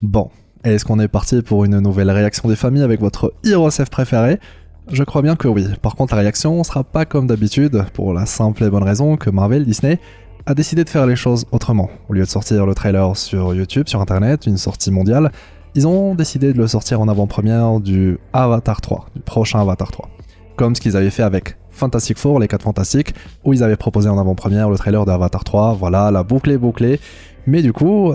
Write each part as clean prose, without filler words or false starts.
Bon, est-ce qu'on est parti pour une nouvelle réaction des familles avec votre Hero Save préféré? Je crois bien que oui. Par contre, la réaction sera pas comme d'habitude, pour la simple et bonne raison que Marvel Disney a décidé de faire les choses autrement. Au lieu de sortir le trailer sur YouTube, sur internet, une sortie mondiale, ils ont décidé de le sortir en avant-première du Avatar 3, du prochain Avatar 3. Comme ce qu'ils avaient fait avec Fantastic Four, les 4 Fantastiques, où ils avaient proposé en avant-première le trailer d'Avatar 3, voilà, la boucle est bouclée. Mais du coup,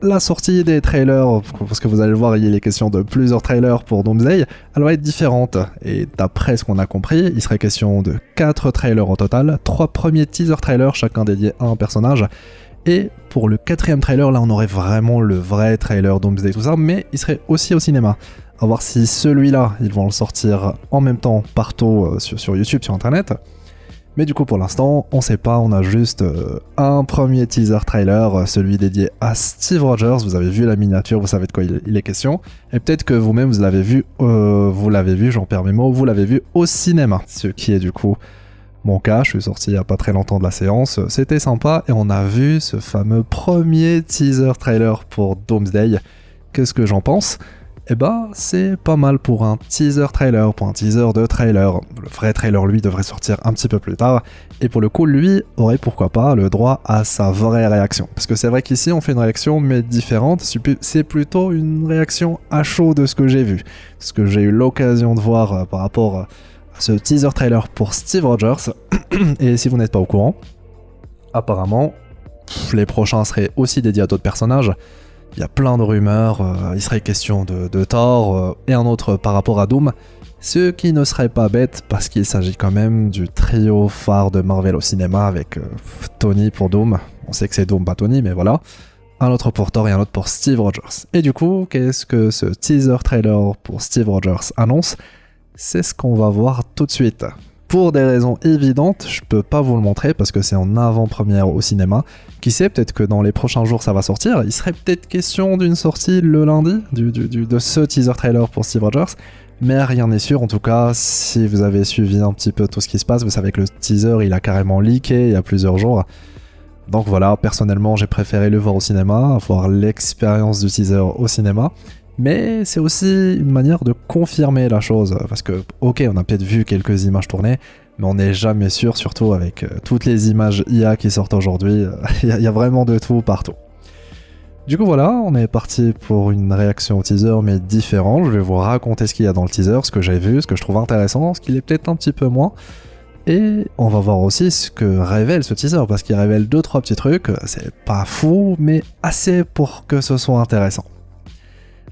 la sortie des trailers, parce que vous allez le voir, il est question de plusieurs trailers pour Doomsday, elle va être différente. Et d'après ce qu'on a compris, il serait question de 4 trailers au total, 3 premiers teaser trailers, chacun dédié à un personnage. Et pour le 4ème trailer, là on aurait vraiment le vrai trailer Doomsday, tout ça, mais il serait aussi au cinéma. À voir si celui-là, ils vont le sortir en même temps partout sur YouTube, sur internet. Mais du coup pour l'instant, on sait pas, on a juste un premier teaser trailer, celui dédié à Steve Rogers, vous avez vu la miniature, vous savez de quoi il est question, et peut-être que vous-même vous l'avez vu, j'en perds mes mots, vous l'avez vu au cinéma, ce qui est du coup mon cas, je suis sorti il y a pas très longtemps de la séance, c'était sympa, et on a vu ce fameux premier teaser trailer pour Doomsday. Qu'est-ce que j'en pense ? Eh ben, c'est pas mal pour un teaser trailer, pour un teaser de trailer. Le vrai trailer, lui, devrait sortir un petit peu plus tard. Et pour le coup, lui aurait pourquoi pas le droit à sa vraie réaction. Parce que c'est vrai qu'ici, on fait une réaction, mais différente. C'est plutôt une réaction à chaud de ce que j'ai vu. Ce que j'ai eu l'occasion de voir par rapport à ce teaser trailer pour Steve Rogers. Et si vous n'êtes pas au courant, apparemment, les prochains seraient aussi dédiés à d'autres personnages. Il y a plein de rumeurs, il serait question de Thor et un autre par rapport à Doom, ce qui ne serait pas bête parce qu'il s'agit quand même du trio phare de Marvel au cinéma avec Tony pour Doom, on sait que c'est Doom pas Tony mais voilà, un autre pour Thor et un autre pour Steve Rogers. Et du coup, qu'est-ce que ce teaser trailer pour Steve Rogers annonce? C'est ce qu'on va voir tout de suite. Pour des raisons évidentes, je peux pas vous le montrer parce que c'est en avant-première au cinéma. Qui sait, peut-être que dans les prochains jours ça va sortir. Il serait peut-être question d'une sortie le lundi de ce teaser trailer pour Steve Rogers. Mais rien n'est sûr, en tout cas, si vous avez suivi un petit peu tout ce qui se passe, vous savez que le teaser il a carrément leaké il y a plusieurs jours. Donc voilà, personnellement j'ai préféré le voir au cinéma, avoir l'expérience du teaser au cinéma. Mais c'est aussi une manière de confirmer la chose, parce que, ok, on a peut-être vu quelques images tournées, mais on n'est jamais sûr, surtout avec toutes les images IA qui sortent aujourd'hui, il y a vraiment de tout partout. Du coup voilà, on est parti pour une réaction au teaser, mais différente. Je vais vous raconter ce qu'il y a dans le teaser, ce que j'ai vu, ce que je trouve intéressant, ce qu'il est peut-être un petit peu moins. Et on va voir aussi ce que révèle ce teaser, parce qu'il révèle 2-3 petits trucs, c'est pas fou, mais assez pour que ce soit intéressant.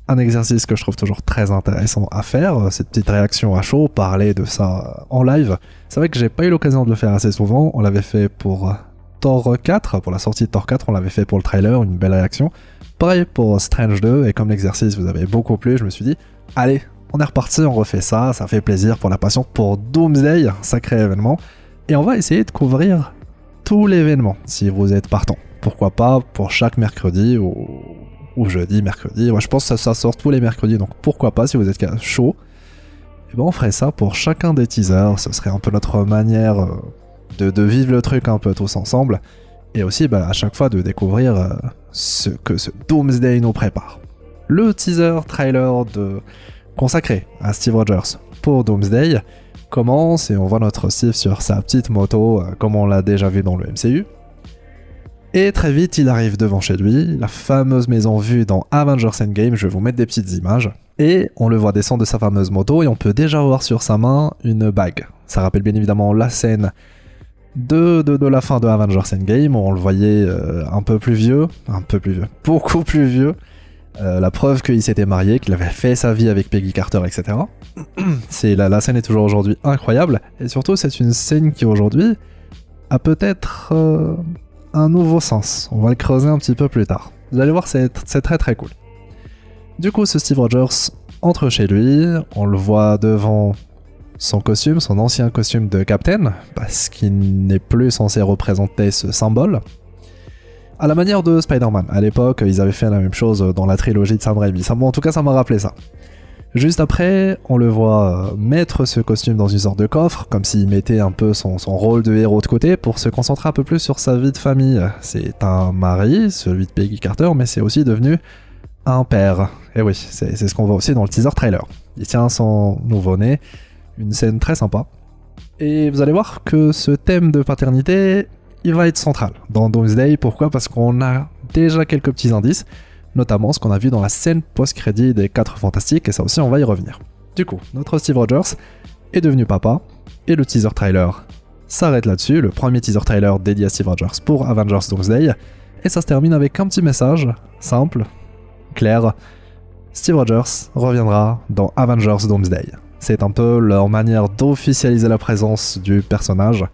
Un exercice que je trouve toujours très intéressant à faire, cette petite réaction à chaud, parler de ça en live. C'est vrai que j'ai pas eu l'occasion de le faire assez souvent, on l'avait fait pour Thor 4, pour la sortie de Thor 4, on l'avait fait pour le trailer, une belle réaction. Pareil pour Strange 2, et comme l'exercice vous avait beaucoup plu, je me suis dit, allez, on est reparti, on refait ça, ça fait plaisir pour la passion, pour Doomsday, un sacré événement, et on va essayer de couvrir tout l'événement, si vous êtes partant. Pourquoi pas pour chaque mercredi ou jeudi, mercredi, ouais, je pense que ça sort tous les mercredis, donc pourquoi pas si vous êtes chaud, et ben on ferait ça pour chacun des teasers, ce serait un peu notre manière de vivre le truc un peu tous ensemble, et aussi à chaque fois de découvrir ce que ce Doomsday nous prépare. Le teaser trailer consacré à Steve Rogers pour Doomsday commence et on voit notre Steve sur sa petite moto, comme on l'a déjà vu dans le MCU. Et très vite, il arrive devant chez lui, la fameuse maison vue dans Avengers Endgame, je vais vous mettre des petites images. Et on le voit descendre de sa fameuse moto et on peut déjà voir sur sa main une bague. Ça rappelle bien évidemment la scène de la fin de Avengers Endgame, où on le voyait beaucoup plus vieux. La preuve qu'il s'était marié, qu'il avait fait sa vie avec Peggy Carter, etc. La scène est toujours aujourd'hui incroyable, et surtout c'est une scène qui aujourd'hui a peut-être un nouveau sens. On va le creuser un petit peu plus tard. Vous allez voir, c'est très très cool. Du coup, ce Steve Rogers entre chez lui, on le voit devant son costume, son ancien costume de Captain, parce qu'il n'est plus censé représenter ce symbole. À la manière de Spider-Man, à l'époque, ils avaient fait la même chose dans la trilogie de Sam Raimi. En tout cas, ça m'a rappelé ça. Juste après, on le voit mettre ce costume dans une sorte de coffre, comme s'il mettait un peu son rôle de héros de côté pour se concentrer un peu plus sur sa vie de famille. C'est un mari, celui de Peggy Carter, mais c'est aussi devenu un père. Et oui, c'est ce qu'on voit aussi dans le teaser trailer. Il tient son nouveau-né, une scène très sympa. Et vous allez voir que ce thème de paternité, il va être central dans Doomsday. Pourquoi ? Parce qu'on a déjà quelques petits indices, notamment ce qu'on a vu dans la scène post-crédit des 4 Fantastiques, et ça aussi on va y revenir. Du coup, notre Steve Rogers est devenu papa, et le teaser trailer s'arrête là-dessus, le premier teaser trailer dédié à Steve Rogers pour Avengers Doomsday, et ça se termine avec un petit message, simple, clair, Steve Rogers reviendra dans Avengers Doomsday. C'est un peu leur manière d'officialiser la présence du personnage.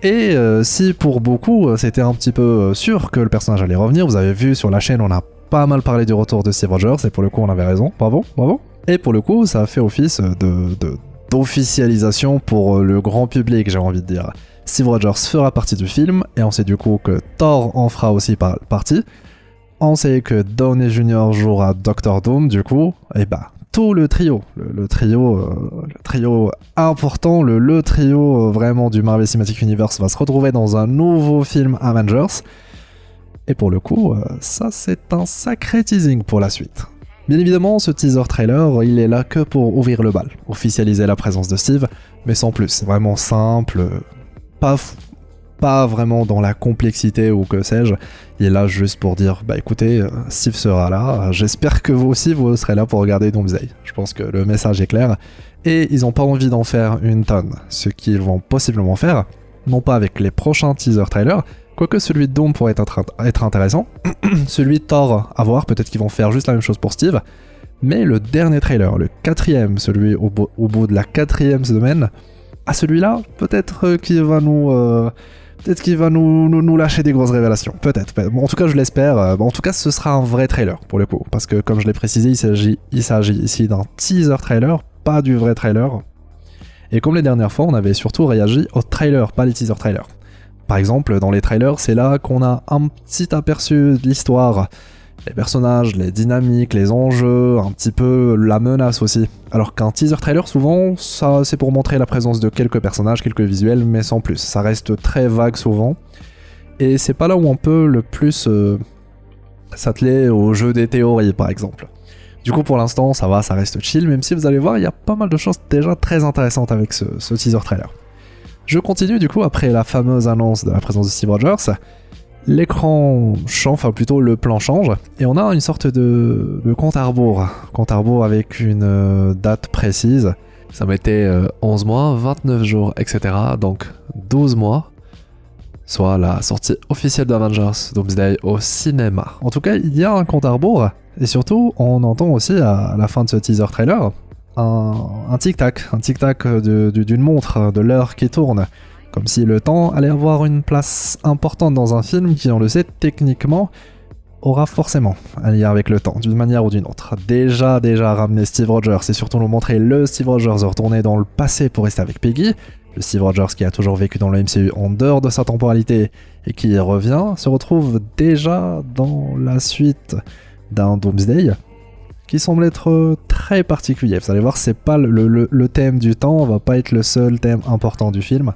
Et si pour beaucoup c'était un petit peu sûr que le personnage allait revenir, vous avez vu sur la chaîne on a pas mal parlé du retour de Steve Rogers, et pour le coup on avait raison, bravo, bravo. Et pour le coup ça a fait office d'officialisation pour le grand public, j'ai envie de dire. Steve Rogers fera partie du film, et on sait du coup que Thor en fera aussi partie. On sait que Downey Jr. jouera Doctor Doom, du coup, et bah tout le trio, le trio important, le trio vraiment du Marvel Cinematic Universe va se retrouver dans un nouveau film Avengers. Et pour le coup, ça c'est un sacré teasing pour la suite. Bien évidemment, ce teaser trailer, il est là que pour ouvrir le bal, officialiser la présence de Steve, mais sans plus, c'est vraiment simple, pas vraiment dans la complexité ou que sais-je, il est là juste pour dire, bah écoutez, Steve sera là, j'espère que vous aussi vous serez là pour regarder Doomsday. Je pense que le message est clair, et ils n'ont pas envie d'en faire une tonne, ce qu'ils vont possiblement faire, non pas avec les prochains teaser trailers, quoique celui de Doom pourrait être intéressant, celui de Thor à voir, peut-être qu'ils vont faire juste la même chose pour Steve, mais le dernier trailer, le 4ème, celui au bout de la 4ème semaine, à celui-là, peut-être qu'il va nous lâcher des grosses révélations, peut-être. Bon, en tout cas, je l'espère. En tout cas, ce sera un vrai trailer, pour le coup, parce que comme je l'ai précisé, il s'agit ici d'un teaser trailer, pas du vrai trailer. Et comme les dernières fois, on avait surtout réagi au trailer, pas les teaser trailers. Par exemple, dans les trailers, c'est là qu'on a un petit aperçu de l'histoire, les personnages, les dynamiques, les enjeux, un petit peu la menace aussi. Alors qu'un teaser trailer, souvent, ça c'est pour montrer la présence de quelques personnages, quelques visuels, mais sans plus. Ça reste très vague souvent. Et c'est pas là où on peut le plus s'atteler au jeu des théories, par exemple. Du coup, pour l'instant, ça va, ça reste chill, même si vous allez voir, il y a pas mal de choses déjà très intéressantes avec ce teaser trailer. Je continue du coup après la fameuse annonce de la présence de Steve Rogers. L'écran change, enfin plutôt le plan change, et on a une sorte de compte à rebours. Compte à rebours avec une date précise. Ça mettait 11 mois, 29 jours, etc. Donc 12 mois, soit la sortie officielle d'Avengers Doomsday au cinéma. En tout cas, il y a un compte à rebours, et surtout, on entend aussi à la fin de ce teaser trailer un tic-tac d'une montre, de l'heure qui tourne. Comme si le temps allait avoir une place importante dans un film qui, on le sait, techniquement, aura forcément un lien avec le temps, d'une manière ou d'une autre. Déjà ramener Steve Rogers, et surtout nous montrer le Steve Rogers retourner dans le passé pour rester avec Peggy, le Steve Rogers qui a toujours vécu dans le MCU en dehors de sa temporalité et qui y revient, se retrouve déjà dans la suite d'un Doomsday qui semble être très particulier. Vous allez voir, c'est pas le thème du temps, va pas être le seul thème important du film.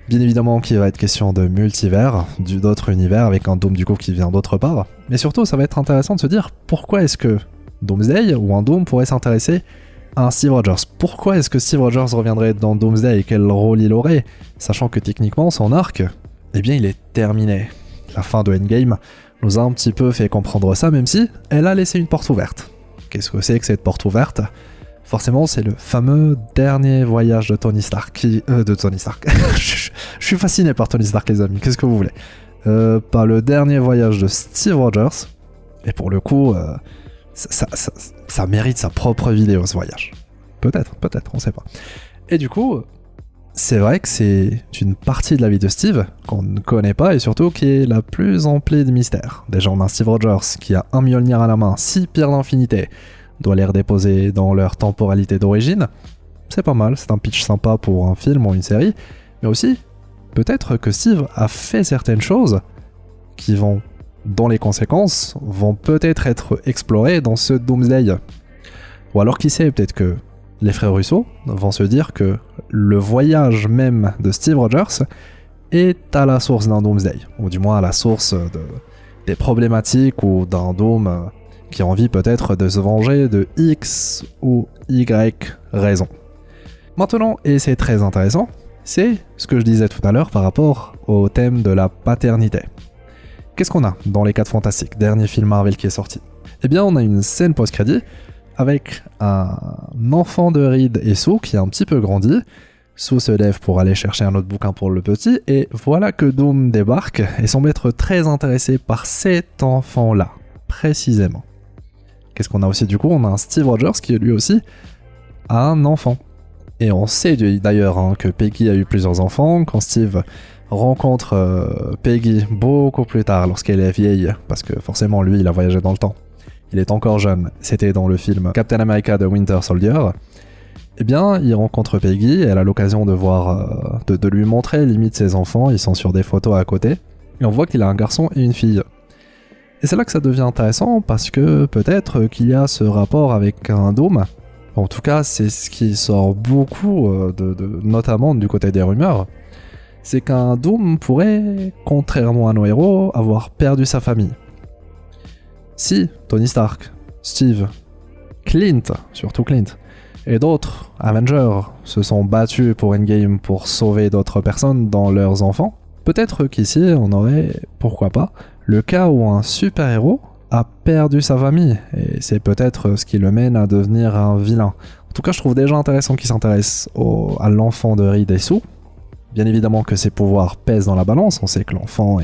Bien évidemment qu'il va être question de multivers, d'autres univers, avec un Doom du coup qui vient d'autre part. Mais surtout, ça va être intéressant de se dire pourquoi est-ce que Doomsday ou un Doom pourrait s'intéresser à un Steve Rogers. Pourquoi est-ce que Steve Rogers reviendrait dans Doomsday et quel rôle il aurait, sachant que techniquement son arc, eh bien il est terminé. La fin de Endgame nous a un petit peu fait comprendre ça, même si elle a laissé une porte ouverte. Qu'est-ce que c'est que cette porte ouverte ? Forcément, c'est le fameux dernier voyage de Tony Stark. De Tony Stark. Je suis fasciné par Tony Stark, les amis. Qu'est-ce que vous voulez ? Par le dernier voyage de Steve Rogers. Et pour le coup, ça mérite sa propre vidéo, ce voyage. Peut-être, on sait pas. Et du coup, c'est vrai que c'est une partie de la vie de Steve qu'on ne connaît pas et surtout qui est la plus emplie de mystères. Déjà, on a Steve Rogers qui a un Mjolnir à la main, 6 pierres d'infinité, doit les redéposer dans leur temporalité d'origine. C'est pas mal, c'est un pitch sympa pour un film ou une série, mais aussi, peut-être que Steve a fait certaines choses qui vont, dont les conséquences, vont peut-être être explorées dans ce Doomsday. Ou alors qui sait, peut-être que les frères Russo vont se dire que le voyage même de Steve Rogers est à la source d'un Doomsday, ou du moins à la source des problématiques ou d'un Doom qui a envie peut-être de se venger de X ou Y raison. Maintenant, et c'est très intéressant, c'est ce que je disais tout à l'heure par rapport au thème de la paternité. Qu'est-ce qu'on a dans les 4 Fantastiques, dernier film Marvel qui est sorti? Eh bien, on a une scène post-crédit avec un enfant de Reed et Sue qui a un petit peu grandi. Sue se lève pour aller chercher un autre bouquin pour le petit, et voilà que Doom débarque et semble être très intéressé par cet enfant-là, précisément. Qu'est-ce qu'on a aussi du coup? On a un Steve Rogers qui lui aussi a un enfant. Et on sait d'ailleurs que Peggy a eu plusieurs enfants. Quand Steve rencontre Peggy beaucoup plus tard, lorsqu'elle est vieille, parce que forcément lui il a voyagé dans le temps, il est encore jeune, c'était dans le film Captain America The Winter Soldier, eh bien il rencontre Peggy, elle a l'occasion de voir, de lui montrer limite ses enfants, ils sont sur des photos à côté, et on voit qu'il a un garçon et une fille. Et c'est là que ça devient intéressant, parce que peut-être qu'il y a ce rapport avec un Doom. En tout cas, c'est ce qui sort beaucoup, notamment du côté des rumeurs, c'est qu'un Doom pourrait, contrairement à nos héros, avoir perdu sa famille. Si Tony Stark, Steve, Clint, surtout Clint, et d'autres Avengers se sont battus pour Endgame pour sauver d'autres personnes dont leurs enfants, peut-être qu'ici on aurait, pourquoi pas, le cas où un super-héros a perdu sa famille, et c'est peut-être ce qui le mène à devenir un vilain. En tout cas, je trouve déjà intéressant qu'il s'intéresse à l'enfant de Reed et Sue. Bien évidemment que ses pouvoirs pèsent dans la balance, on sait que l'enfant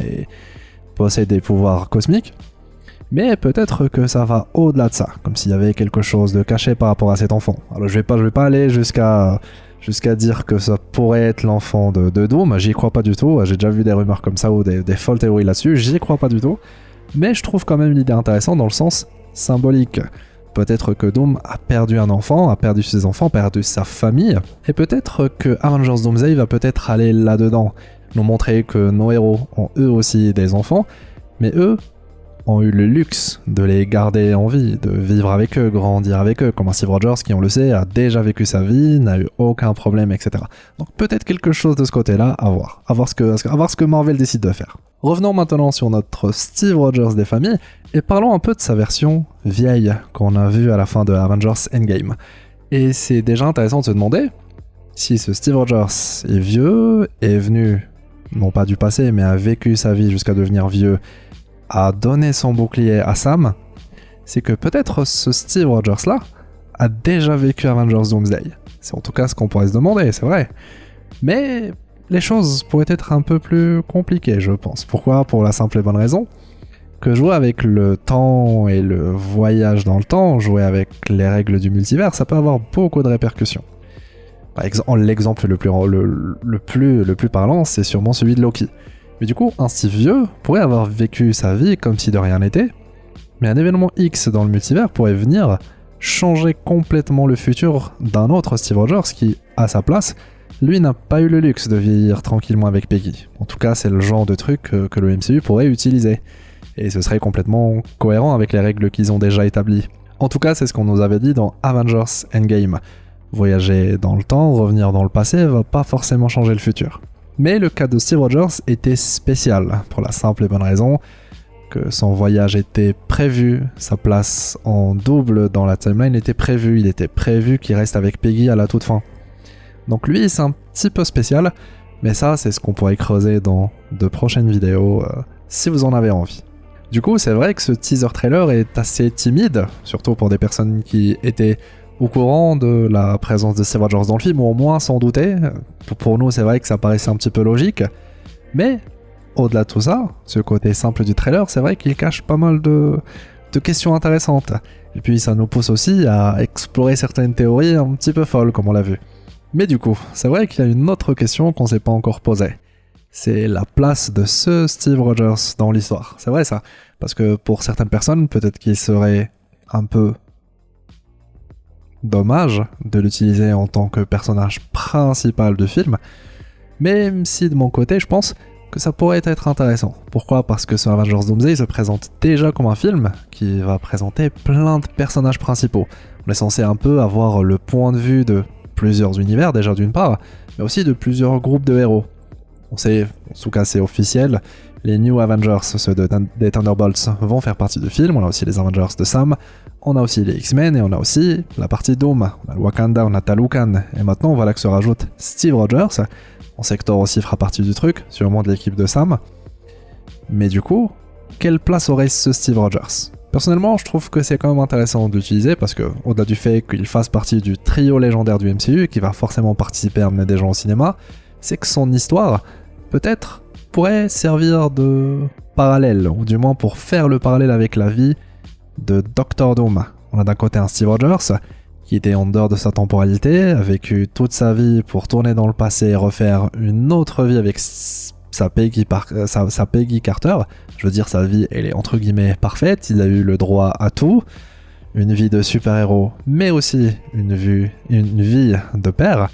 possède des pouvoirs cosmiques, mais peut-être que ça va au-delà de ça, comme s'il y avait quelque chose de caché par rapport à cet enfant. Alors je vais pas aller jusqu'à dire que ça pourrait être l'enfant de Doom, j'y crois pas du tout, j'ai déjà vu des rumeurs comme ça ou des folles théories là-dessus, j'y crois pas du tout, mais je trouve quand même l'idée intéressante dans le sens symbolique. Peut-être que Doom a perdu un enfant, a perdu ses enfants, perdu sa famille, et peut-être que Avengers Doomsday va peut-être aller là-dedans, nous montrer que nos héros ont eux aussi des enfants, mais eux ont eu le luxe de les garder en vie, de vivre avec eux, grandir avec eux, comme un Steve Rogers qui, on le sait, a déjà vécu sa vie, n'a eu aucun problème, etc. Donc peut-être quelque chose de ce côté-là à voir ce que Marvel décide de faire. Revenons maintenant sur notre Steve Rogers des familles, et parlons un peu de sa version vieille qu'on a vue à la fin de Avengers Endgame. Et c'est déjà intéressant de se demander si ce Steve Rogers est vieux, est venu, non pas du passé, mais a vécu sa vie jusqu'à devenir vieux, a donné son bouclier à Sam, c'est que peut-être ce Steve Rogers-là a déjà vécu Avengers Doomsday. C'est en tout cas ce qu'on pourrait se demander, c'est vrai. Mais les choses pourraient être un peu plus compliquées, je pense. Pourquoi? Pour la simple et bonne raison que jouer avec le temps et le voyage dans le temps, jouer avec les règles du multivers, ça peut avoir beaucoup de répercussions. Par exemple, l'exemple le plus parlant, c'est sûrement celui de Loki. Mais du coup, un Steve vieux pourrait avoir vécu sa vie comme si de rien n'était, mais un événement X dans le multivers pourrait venir changer complètement le futur d'un autre Steve Rogers qui, à sa place, lui n'a pas eu le luxe de vieillir tranquillement avec Peggy. En tout cas, c'est le genre de truc que le MCU pourrait utiliser. Et ce serait complètement cohérent avec les règles qu'ils ont déjà établies. En tout cas, c'est ce qu'on nous avait dit dans Avengers Endgame. Voyager dans le temps, revenir dans le passé, va pas forcément changer le futur. Mais le cas de Steve Rogers était spécial, pour la simple et bonne raison que son voyage était prévu, sa place en double dans la timeline était prévue, il était prévu qu'il reste avec Peggy à la toute fin. Donc lui, c'est un petit peu spécial, mais ça, c'est ce qu'on pourrait creuser dans de prochaines vidéos, si vous en avez envie. Du coup, c'est vrai que ce teaser trailer est assez timide, surtout pour des personnes qui étaient au courant de la présence de Steve Rogers dans le film, ou au moins s'en doutaient. Pour nous, c'est vrai que ça paraissait un petit peu logique, mais au-delà de tout ça, ce côté simple du trailer, c'est vrai qu'il cache pas mal de questions intéressantes. Et puis ça nous pousse aussi à explorer certaines théories un petit peu folles, comme on l'a vu. Mais du coup, c'est vrai qu'il y a une autre question qu'on s'est pas encore posée. C'est la place de ce Steve Rogers dans l'histoire. C'est vrai ça, parce que pour certaines personnes, peut-être qu'il serait un peu dommage de l'utiliser en tant que personnage principal du film, même si de mon côté je pense que ça pourrait être intéressant. Pourquoi? Parce que ce Avengers Doomsday se présente déjà comme un film qui va présenter plein de personnages principaux. On est censé un peu avoir le point de vue de plusieurs univers déjà d'une part, mais aussi de plusieurs groupes de héros. On sait, en tout cas c'est officiel, Les New Avengers, ceux des Thunderbolts, vont faire partie du film. On a aussi les Avengers de Sam, on a aussi les X-Men et on a aussi la partie Doom. On a le Wakanda, on a Talokan. Et maintenant, voilà que se rajoute Steve Rogers. On sait que Thor aussi fera partie du truc, sûrement de l'équipe de Sam. Mais du coup, quelle place aurait ce Steve Rogers ? Personnellement, je trouve que c'est quand même intéressant d'utiliser parce que, au-delà du fait qu'il fasse partie du trio légendaire du MCU et qu'il va forcément participer à amener des gens au cinéma, c'est que son histoire, peut-être, pourrait servir de parallèle, ou du moins pour faire le parallèle avec la vie de Doctor Doom. On a d'un côté un Steve Rogers qui était en dehors de sa temporalité, a vécu toute sa vie pour tourner dans le passé et refaire une autre vie avec sa Peggy Carter. Je veux dire, sa vie, elle est entre guillemets parfaite, il a eu le droit à tout, une vie de super-héros, mais aussi une vie de père.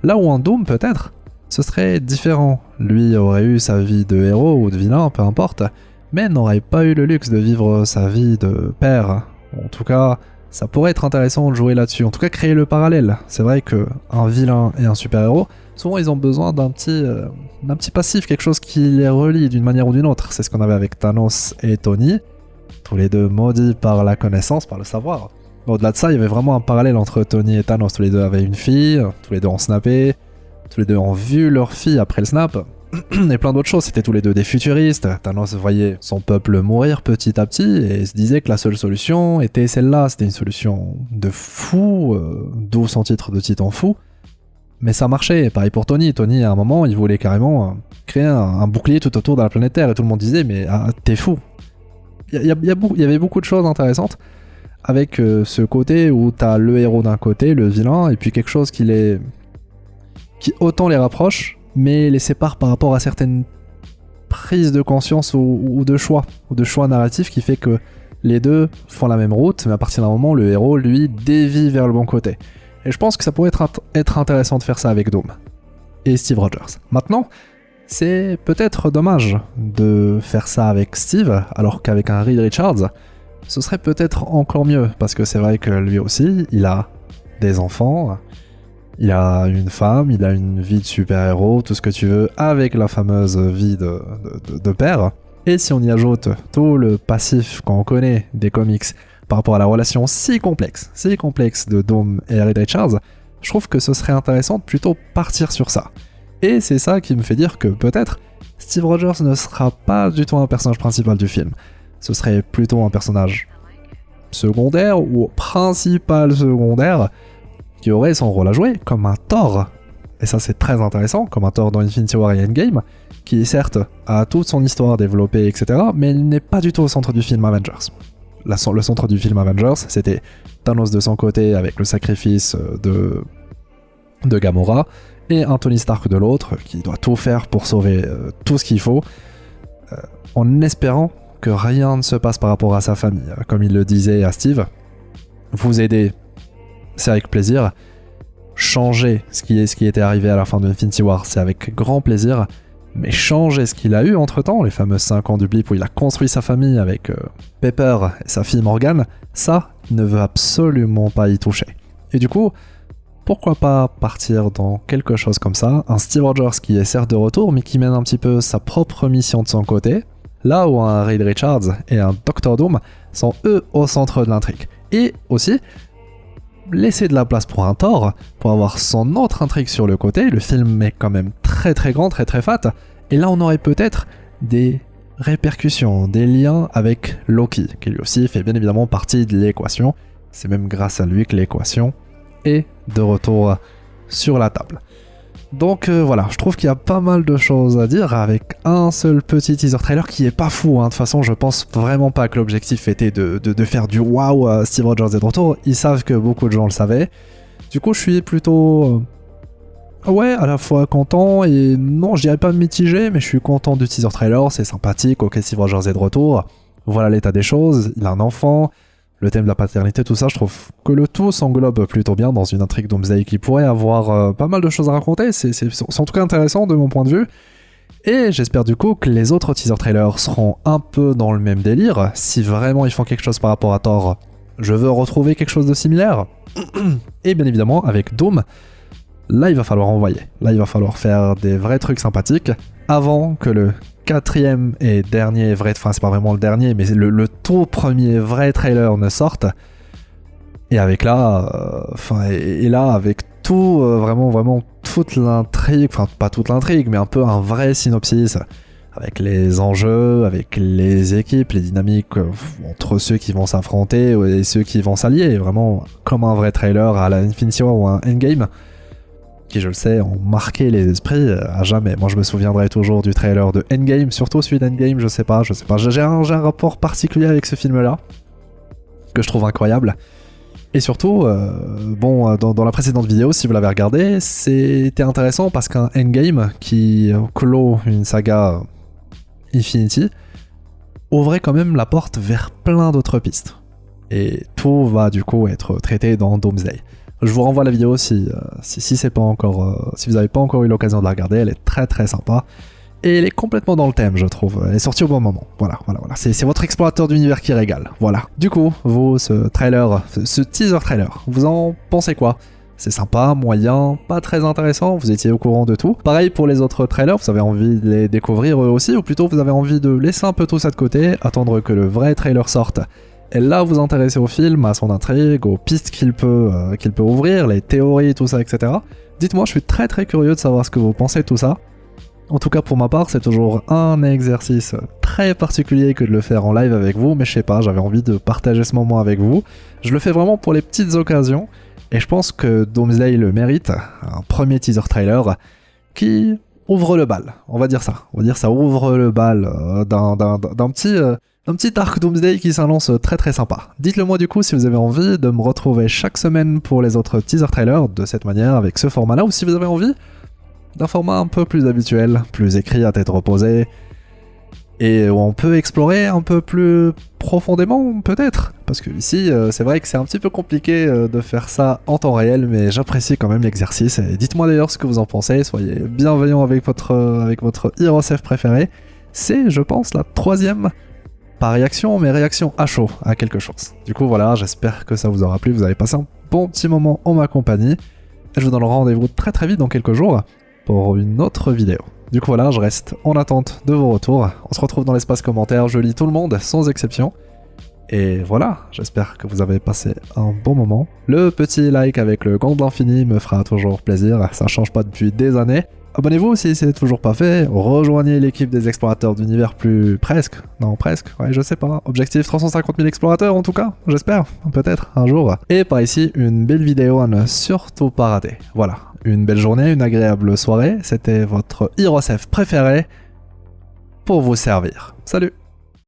Là où en Doom, peut-être, ce serait différent. Lui aurait eu sa vie de héros ou de vilain, peu importe, mais n'aurait pas eu le luxe de vivre sa vie de père. En tout cas, ça pourrait être intéressant de jouer là-dessus. En tout cas, créer le parallèle. C'est vrai qu'un vilain et un super-héros, souvent ils ont besoin d'un petit passif, quelque chose qui les relie d'une manière ou d'une autre. C'est ce qu'on avait avec Thanos et Tony, tous les deux maudits par la connaissance, par le savoir. Mais au-delà de ça, il y avait vraiment un parallèle entre Tony et Thanos. Tous les deux avaient une fille, tous les deux ont snappé, tous les deux ont vu leur fille après le snap, et plein d'autres choses. C'était tous les deux des futuristes. Thanos voyait son peuple mourir petit à petit et se disait que la seule solution était celle-là. C'était une solution de fou, d'où son titre de Titan fou. Mais ça marchait. Pareil pour Tony. Tony, à un moment, il voulait carrément créer un bouclier tout autour de la planète Terre et tout le monde disait mais t'es fou. Il y avait beaucoup de choses intéressantes avec ce côté où t'as le héros d'un côté, le vilain, et puis quelque chose qui autant les rapproche, mais les sépare par rapport à certaines prises de conscience ou de choix narratifs qui fait que les deux font la même route, mais à partir d'un moment, le héros, lui, dévie vers le bon côté. Et je pense que ça pourrait être intéressant de faire ça avec Doom et Steve Rogers. Maintenant, c'est peut-être dommage de faire ça avec Steve, alors qu'avec un Reed Richards, ce serait peut-être encore mieux, parce que c'est vrai que lui aussi, il a des enfants, il a une femme, il a une vie de super-héros, tout ce que tu veux, avec la fameuse vie de père. Et si on y ajoute tout le passif qu'on connaît des comics par rapport à la relation si complexe de Doom et Reed Richards, je trouve que ce serait intéressant de plutôt partir sur ça. Et c'est ça qui me fait dire que peut-être Steve Rogers ne sera pas du tout un personnage principal du film. Ce serait plutôt un personnage secondaire ou principal secondaire qui aurait son rôle à jouer, comme un Thor. Et ça c'est très intéressant, comme un Thor dans Infinity War et Endgame, qui certes a toute son histoire développée, etc., mais il n'est pas du tout au centre du film Avengers. Le centre du film Avengers, c'était Thanos de son côté avec le sacrifice de Gamora, et un Tony Stark de l'autre, qui doit tout faire pour sauver tout ce qu'il faut, en espérant que rien ne se passe par rapport à sa famille. Comme il le disait à Steve, vous aider, c'est avec plaisir. Changer ce qui était arrivé à la fin de Infinity War, c'est avec grand plaisir. Mais changer ce qu'il a eu entre-temps, les fameux 5 ans du blip où il a construit sa famille avec Pepper et sa fille Morgan, ça, il ne veut absolument pas y toucher. Et du coup, pourquoi pas partir dans quelque chose comme ça, un Steve Rogers qui est certes de retour, mais qui mène un petit peu sa propre mission de son côté, là où un Reed Richards et un Doctor Doom sont eux au centre de l'intrigue. Et aussi, laisser de la place pour un Thor, pour avoir son autre intrigue sur le côté. Le film est quand même très très grand, très très fat, et là on aurait peut-être des répercussions, des liens avec Loki, qui lui aussi fait bien évidemment partie de l'équation. C'est même grâce à lui que l'équation est de retour sur la table. Donc voilà, je trouve qu'il y a pas mal de choses à dire avec un seul petit teaser trailer qui est pas fou. De toute façon, je pense vraiment pas que l'objectif était de faire du waouh, Steve Rogers est de retour. Ils savent que beaucoup de gens le savaient. Du coup, je suis plutôt ouais, à la fois content et non, je dirais pas mitigé, mais je suis content du teaser trailer. C'est sympathique. Ok, Steve Rogers est de retour. Voilà l'état des choses. Il a un enfant. Le thème de la paternité, tout ça, je trouve que le tout s'englobe plutôt bien dans une intrigue Doomsday qui pourrait avoir pas mal de choses à raconter. C'est en tout cas intéressant de mon point de vue. Et j'espère du coup que les autres teaser trailers seront un peu dans le même délire. Si vraiment ils font quelque chose par rapport à Thor, je veux retrouver quelque chose de similaire. Et bien évidemment, avec Doom, là il va falloir envoyer. Là il va falloir faire des vrais trucs sympathiques avant que le quatrième et dernier vrai, enfin c'est pas vraiment le dernier, mais le tout premier vrai trailer ne sorte. Et avec là, et là avec tout, vraiment toute l'intrigue, enfin pas toute l'intrigue, mais un peu un vrai synopsis, avec les enjeux, avec les équipes, les dynamiques entre ceux qui vont s'affronter et ceux qui vont s'allier, vraiment comme un vrai trailer à la Infinity War ou un Endgame, qui je le sais ont marqué les esprits à jamais. Moi je me souviendrai toujours du trailer de Endgame, surtout celui d'Endgame, je sais pas, j'ai un rapport particulier avec ce film là, que je trouve incroyable. Et surtout, dans la précédente vidéo, si vous l'avez regardé, c'était intéressant parce qu'un Endgame qui clôt une saga Infinity ouvrait quand même la porte vers plein d'autres pistes. Et tout va du coup être traité dans Doomsday. Je vous renvoie la vidéo si c'est pas encore, si vous n'avez pas encore eu l'occasion de la regarder, elle est très très sympa. Et elle est complètement dans le thème, je trouve. Elle est sortie au bon moment. Voilà. C'est votre explorateur d'univers qui régale. Voilà. Du coup, vous, ce trailer, ce teaser trailer, vous en pensez quoi? C'est sympa, moyen, pas très intéressant, vous étiez au courant de tout. Pareil pour les autres trailers, vous avez envie de les découvrir eux aussi, ou plutôt vous avez envie de laisser un peu tout ça de côté, attendre que le vrai trailer sorte. Et là, vous intéressez au film, à son intrigue, aux pistes qu'il peut ouvrir, les théories, tout ça, etc. Dites-moi, je suis très très curieux de savoir ce que vous pensez de tout ça. En tout cas pour ma part, c'est toujours un exercice très particulier que de le faire en live avec vous, mais je sais pas, j'avais envie de partager ce moment avec vous. Je le fais vraiment pour les petites occasions, et je pense que Doomsday le mérite, un premier teaser trailer qui ouvre le bal, on va dire ça. On va dire ça ouvre le bal d'un petit arc Doomsday qui s'annonce très très sympa. Dites-le moi du coup si vous avez envie de me retrouver chaque semaine pour les autres teaser trailers de cette manière, avec ce format-là, ou si vous avez envie d'un format un peu plus habituel, plus écrit à tête reposée, et où on peut explorer un peu plus profondément peut-être, parce que ici c'est vrai que c'est un petit peu compliqué de faire ça en temps réel, mais j'apprécie quand même l'exercice, et dites-moi d'ailleurs ce que vous en pensez, soyez bienveillants avec votre HeroesF préféré. C'est, je pense, la troisième, pas réaction, mais réaction à chaud à quelque chose. Du coup voilà, j'espère que ça vous aura plu, vous avez passé un bon petit moment en ma compagnie, et je vous donne rendez-vous très très vite dans quelques jours, pour une autre vidéo. Du coup voilà, je reste en attente de vos retours. On se retrouve dans l'espace commentaire, je lis tout le monde, sans exception. Et voilà, j'espère que vous avez passé un bon moment. Le petit like avec le gant de l'infini me fera toujours plaisir, ça change pas depuis des années. Abonnez-vous si c'est toujours pas fait, rejoignez l'équipe des explorateurs d'univers presque, ouais je sais pas, objectif 350 000 explorateurs en tout cas, j'espère, peut-être un jour. Et par ici, une belle vidéo à ne surtout pas rater. Voilà, une belle journée, une agréable soirée, c'était votre HeroesF préféré pour vous servir. Salut!